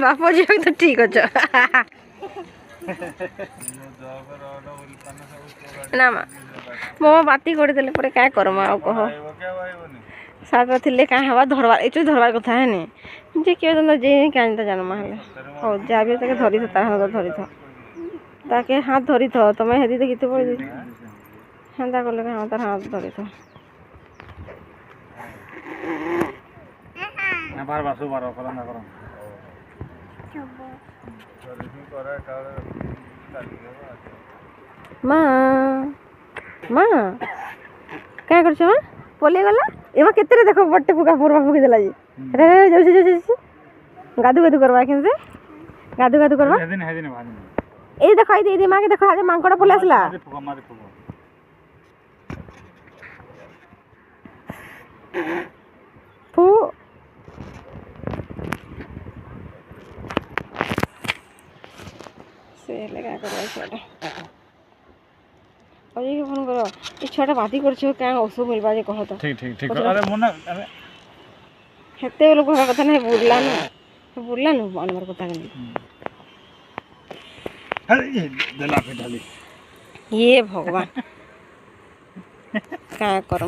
ବାପ ଝିଅ ତ ଠିକ ଅଛ ନା ମା ମୋ ବାତି କରିଦେଲେ ପରେ କାଁ କରମା ଆଉ କହ ସାର୍ଟ ଥିଲେ କାଁ ହେବା ଧରବାର ଏଇଠି ଧରବାର କଥା ହେନି ଯେ କିଏ ଯେ କାଁ ଜାଣମା ହେଲେ ହଉ ଯାହା ବି ତାକେ ଧରିଥ ତାର ହାତ ଧରିଥ ତାକେ ହାତ ଧରିଥ ତମେ ହେରି ଦେଖିଥିବ ହେନ୍ତା କଲେ କାଁ ତାର ହାତ ଧରିଥ ମା ମା କାଁ କରୁଛ ମା ପଲେଇ ଗଲା ଏମା କେତେ ଦେଖ ବଟେ ଫୁକା ଫୁରମା ଫୁକି ଦେଲା ଯେ ରେ ଯାଉଛି ଯାଉଛି ଗାଧୁ ଗାଧୁ करवा କେନसे ଗାଧୁ ଗାଧୁ करवा এই দেখো এই দি মাকে দেখো আজ মাংকড়া পলে আসলা ফু সে হেলে কাঁ করবা ছুয়াটা अरे फोन करो ये छुआटा बाती कर छ क्या ओसो मिलबा जे कह तो ठीक ठीक ठीक अरे मने अरे हेते लोग घर कथा नहीं बुरला न मानवर कथा नहीं अरे दला पे ढाली ये भगवान क्या करम